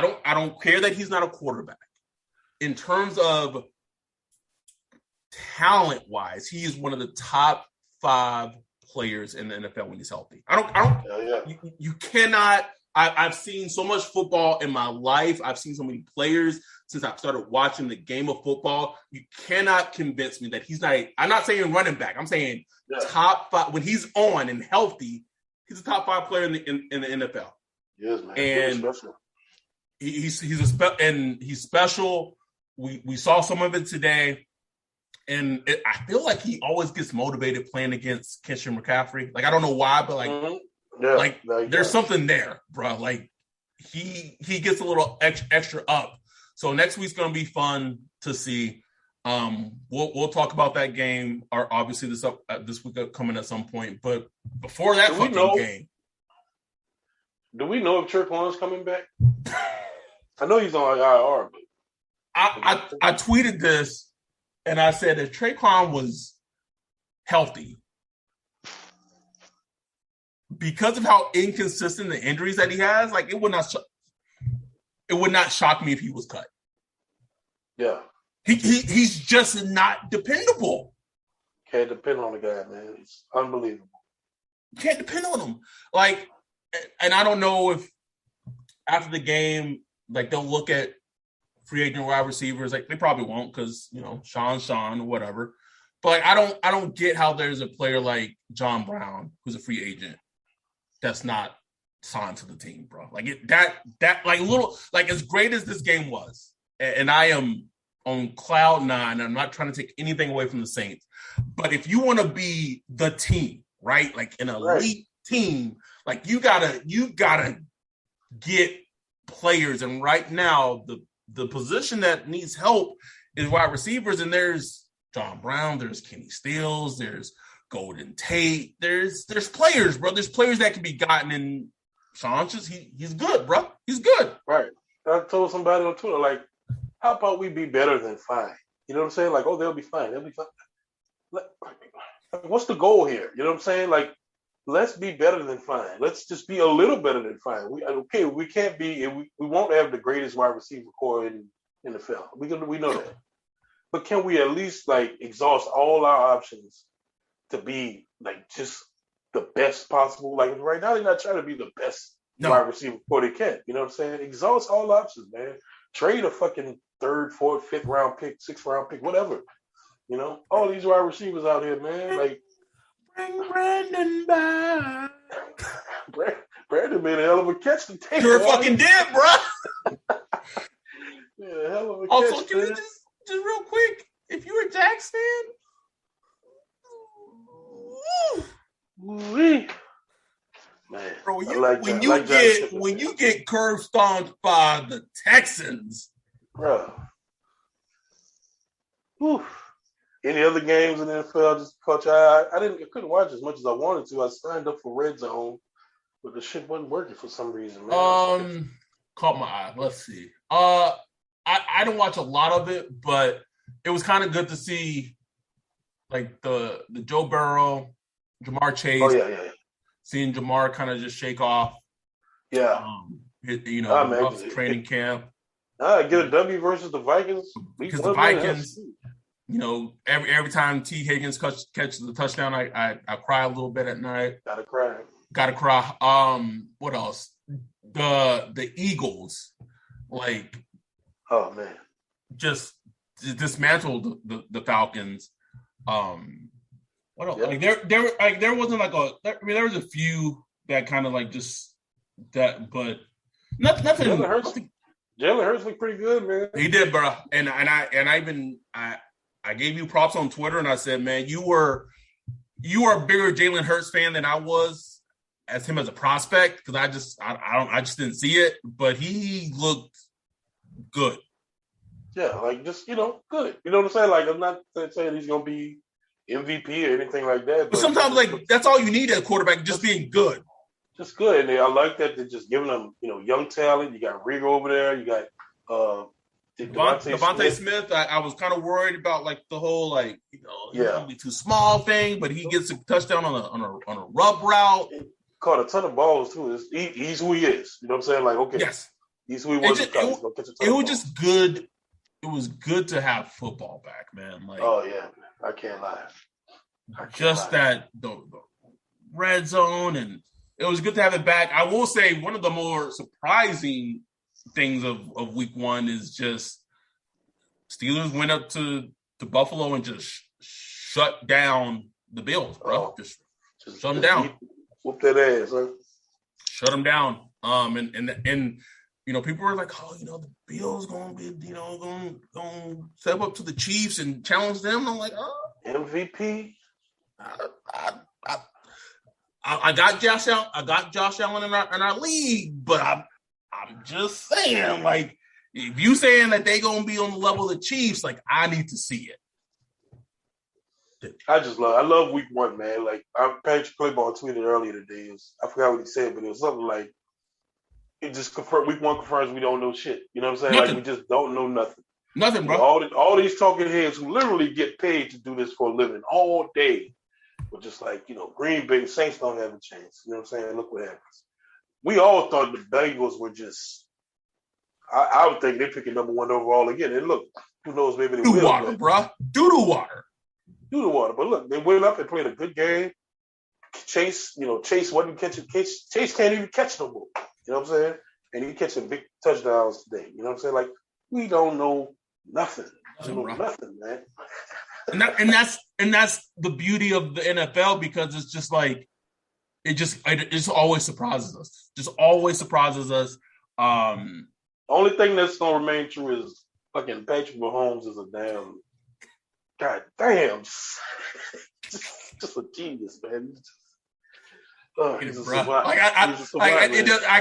don't care that he's not a quarterback. In terms of talent-wise, he is one of the top 5 players in the NFL when he's healthy. You cannot. I've seen so much football in my life. I've seen so many players since I've started watching the game of football. You cannot convince me that he's not. I'm not saying running back. I'm saying top 5 when he's on and healthy. He's a top 5 player in the NFL. Yes, man. And he's special. We saw some of it today, and I feel like he always gets motivated playing against Christian McCaffrey. Like I don't know why, but like there's something there, bro. Like he gets a little extra up. So next week's gonna be fun to see. We'll talk about that game, or obviously this week coming at some point. But before that game, do we know if Tre'Quan's coming back? I know he's on IR, but I tweeted this and I said if Tre'Quan was healthy, because of how inconsistent the injuries that he has, like it would not shock me if he was cut. Yeah. He's just not dependable. Can't depend on the guy, man. It's unbelievable. You can't depend on him. Like, and I don't know if after the game, like they'll look at free agent wide receivers. Like they probably won't because Sean or whatever. But like I don't get how there's a player like John Brown who's a free agent that's not signed to the team, bro. Like that like little like as great as this game was, and I am on cloud 9. I'm not trying to take anything away from the Saints, but if you want to be the team, right? Like an elite team, like you gotta get players. And right now, the position that needs help is wide receivers. And there's John Brown, there's Kenny Stills, there's Golden Tate, there's players, bro. There's players that can be gotten in. Sean, he's good, bro. He's good, right? I told somebody on Twitter, like, how about we be better than fine? You know what I'm saying? Like, oh, they'll be fine. They'll be fine. Like, what's the goal here? You know what I'm saying? Like, let's be better than fine. Let's just be a little better than fine. We can't be. We won't have the greatest wide receiver core in the NFL. We know that. But can we at least like exhaust all our options to be like just the best possible? Like right now, they're not trying to be the best wide receiver core they can. You know what I'm saying? Exhaust all options, man. Trade a fucking 3rd, 4th, 5th round pick, 6th round pick, whatever. You know, all these wide receivers out here, man. Like, bring Brandon back. Brandon made a hell of a catch to take. Sure fucking did, bro. Yeah, hell of a catch. Also, can we just real quick, if you're a Jags fan, man, bro, when you get curb stomped by the Texans, bro. Whew. Any other games in the NFL? Just caught I couldn't watch as much as I wanted to. I signed up for Red Zone, but the shit wasn't working for some reason, man. Caught my eye. Let's see. I didn't watch a lot of it, but it was kind of good to see like the Joe Burrow, Jamar Chase. Oh yeah. Seeing Jamar kind of just shake off. Yeah. Rough training camp. Get a W versus the Vikings. Because the Vikings, every time T. Higgins catches the touchdown, I cry a little bit at night. Gotta cry. What else? The Eagles, like, oh man, just dismantled the Falcons. What else? Yep. There wasn't there was a few that kind of like just that, but nothing. Jalen Hurts looked pretty good, man. He did, bro. And I gave you props on Twitter, and I said, man, you are a bigger Jalen Hurts fan than I was as him as a prospect, because I just didn't see it, but he looked good. Yeah, like just good. You know what I'm saying? Like, I'm not saying he's gonna be MVP or anything like that. But sometimes that's all you need as a quarterback, just being good. Just good. And I like that they're just giving them, young talent. You got Rigger over there. You got Devontae Smith. I was kind of worried about like the whole he's gonna be too small thing, but he gets a touchdown on a rub route. He caught a ton of balls too. He's who he is. You know what I'm saying? Like, okay, yes, he's who he was. It was just good. It was good to have football back, man. Like, oh yeah, I can't lie. That the red zone, and it was good to have it back. I will say one of the more surprising things of week one is just Steelers went up to Buffalo and just shut down the Bills, bro. Just shut them down. Whoop that ass, huh? Shut them down. And people were like, oh, the Bills gonna be, gonna step up to the Chiefs and challenge them. And I'm like, oh, MVP. I got Josh Allen. I got Josh Allen in our league, but I'm just saying, like, if you saying that they gonna be on the level of the Chiefs, like, I need to see it. I love week one, man. Like, Patrick Clayball tweeted earlier today. I forgot what he said, but it was something like, it just confirmed, week one confirms we don't know shit. You know what I'm saying? Nothing. Like, we just don't know nothing. Nothing, bro. All these talking heads who literally get paid to do this for a living all day were just like, Green Bay Saints don't have a chance. You know what I'm saying? Look what happens. We all thought the Bengals were just, I would think they're picking number one overall again. And look, who knows, maybe they will. Doo-doo water, bro. Doo-doo water. Doo-doo water. But look, they went up and played a good game. Chase wasn't catching. Chase can't even catch no more. You know what I'm saying? And he catching big touchdowns today. You know what I'm saying? Like, we don't know nothing. Nothing, man. and that's the beauty of the NFL, because it's just like it just always surprises us. Just always surprises us. Only thing that's gonna remain true is fucking Patrick Mahomes is a damn goddamn just a genius, man. I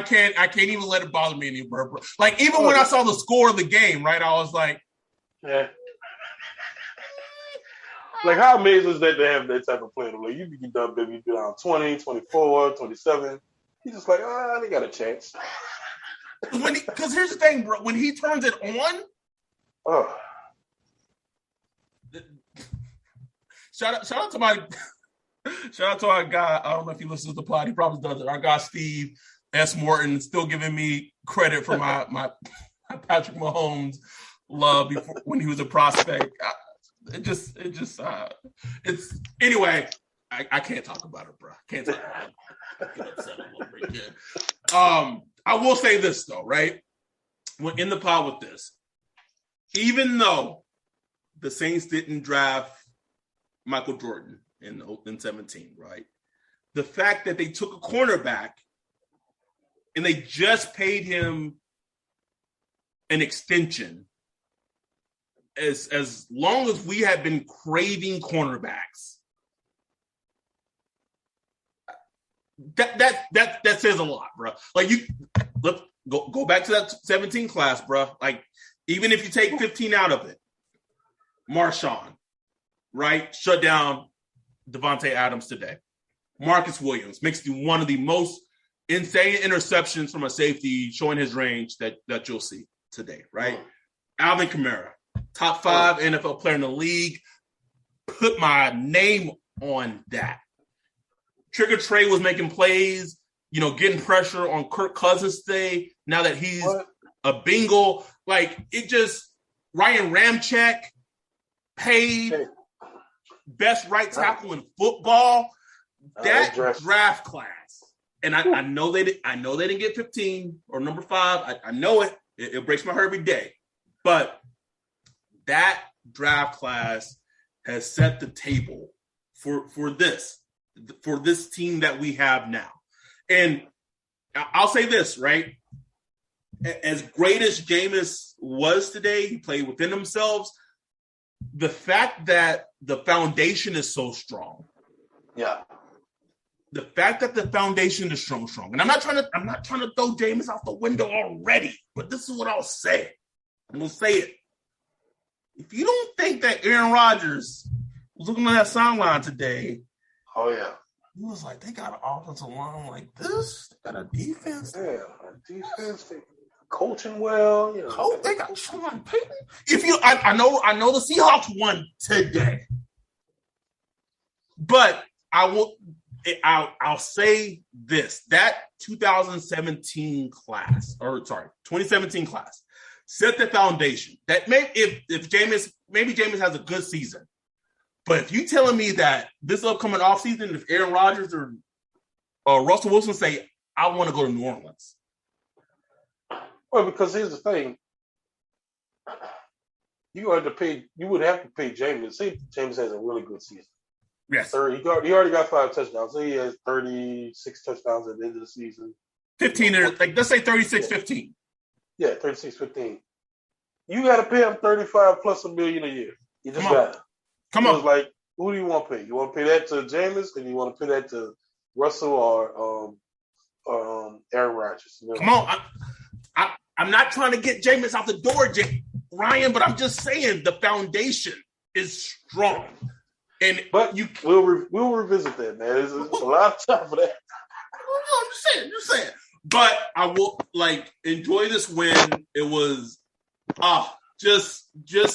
can't even let it bother me anymore, bro. Like, even when I saw the score of the game, right, I was like, yeah. Like, how amazing is that to have that type of player? Like, you be done, baby, you be down 20, 24, 27. He's just like, they got a chance. Because here's the thing, bro. When he turns it on, shout out to our guy. I don't know if he listens to the pod. He probably does it. Our guy Steve S. Morton still giving me credit for my Patrick Mahomes love before when he was a prospect. It's anyway. I can't talk about it, bro. Can't talk about it. I get upset a little bit. Yeah. I will say this though, right? When in the pod with this, even though the Saints didn't draft Michael Jordan in 17, right? The fact that they took a cornerback and they just paid him an extension, as long as we have been craving cornerbacks, that says a lot, bro. Like let's go back to that 17 class, bro. Like even if you take 15 out of it, Marshawn, right? Shut down Devontae Adams today. Marcus Williams makes one of the most insane interceptions from a safety, showing his range that you'll see today, right? Alvin Kamara, top 5 NFL player in the league. Put my name on that. Trigger Trey was making plays, getting pressure on Kirk Cousins today. Now that he's a Bengal, like it just Ryan Ramczyk paid best right tackle in football. That draft class, and I know they didn't get 15 or number 5. I know it. It breaks my heart every day, but that draft class has set the table for this team that we have now. And I'll say this, right? As great as Jameis was today, he played within themselves. The fact that the foundation is so strong. Yeah. The fact that the foundation is strong. And I'm not trying to throw Jameis out the window already, but this is what I'll say. I'm going to say it. If you don't think that Aaron Rodgers was looking at that sideline today, oh yeah, he was like, they got an offensive line like this. They got a defense. Yeah, a defense. They coaching well. They got Sean Payton. I know the Seahawks won today, but I'll say this: that 2017 class, set the foundation. That if Jameis has a good season. But if you telling me that this upcoming offseason, if Aaron Rodgers or Russell Wilson say, I want to go to New Orleans. Well, because here's the thing. You would have to pay Jameis. Say Jameis has a really good season. Yes. He already got 5 touchdowns. So he has 36 touchdowns at the end of the season. 15, let's say 36-15. Yeah, 36-15. You got to pay him $35 plus $1 million a year. You just got to. Come on. It's like, who do you want to pay? You want to pay that to Jameis, and you want to pay that to Russell or Aaron Rodgers? Come on. I'm not trying to get Jameis out the door, Ryan, but I'm just saying the foundation is strong. But we'll revisit that, man. There's a lot of time for that. I'm just saying. But I will enjoy this win. It was just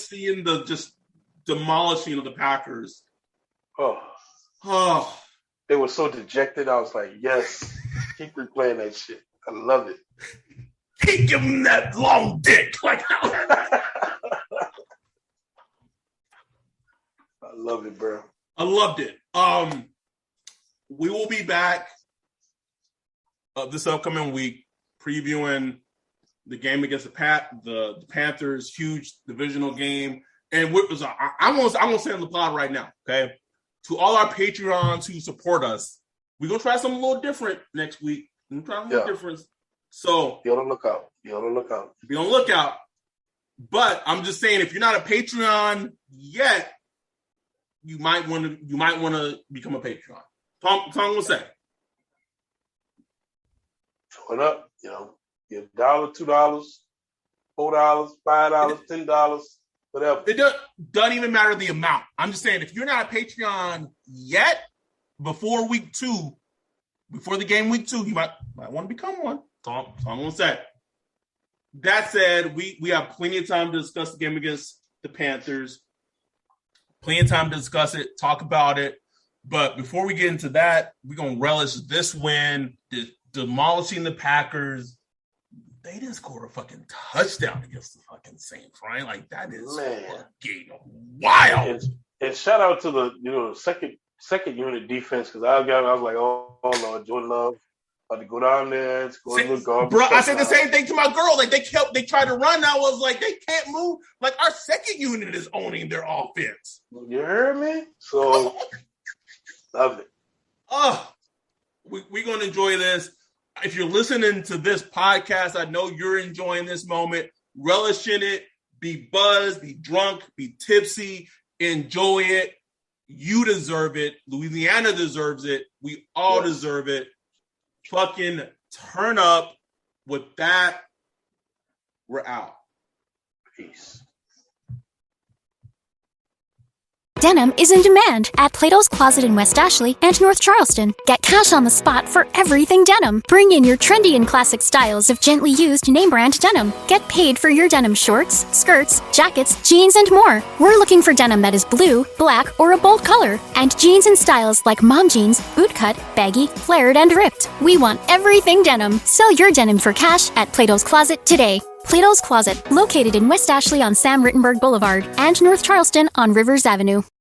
seeing the demolishing of the Packers. They were so dejected. I was like, yes, keep replaying that shit. I love it. Keep giving that long dick. I love it, bro. I loved it. We will be back this upcoming week previewing the game against the Panthers, huge divisional game. And I won't say on the pod right now, okay? To all our Patreons who support us, we're going to try something a little different next week. We're trying a little different. So be on the lookout. Be on the lookout. But I'm just saying, if you're not a Patreon yet, you might want to become a Patreon. Tom will say. Join up, give $1, $2, $4, $5, $10, whatever. It doesn't even matter the amount. I'm just saying, if you're not a Patreon yet, before the game week 2, you might want to become one. Tom will say. that said, we have plenty of time to discuss the game against the Panthers. Plenty of time to discuss it, talk about it. But before we get into that, we're going to relish this win, demolishing the Packers. They didn't score a fucking touchdown against the fucking Saints, right? Like, that is fucking wild. And shout out to the second unit defense, because I was like, oh Lord, Jordan Love about to go down there, score a little garbage. Bro, I said the same thing to my girl. Like, they tried to run. I was like, they can't move. Like, our second unit is owning their offense. You heard me? So, love it. Oh, we're going to enjoy this. If you're listening to this podcast, I know you're enjoying this moment. Relish in it. Be buzzed, be drunk, be tipsy. Enjoy it. You deserve it. Louisiana deserves it. We all deserve it. Fucking turn up. With that, we're out. Peace. Denim is in demand at Plato's Closet in West Ashley and North Charleston. Get cash on the spot for everything denim. Bring in your trendy and classic styles of gently used name brand denim. Get paid for your denim shorts, skirts, jackets, jeans, and more. We're looking for denim that is blue, black, or a bold color, and jeans in styles like mom jeans, bootcut, baggy, flared, and ripped. We want everything denim. Sell your denim for cash at Plato's Closet today. Plato's Closet, located in West Ashley on Sam Rittenberg Boulevard and North Charleston on Rivers Avenue.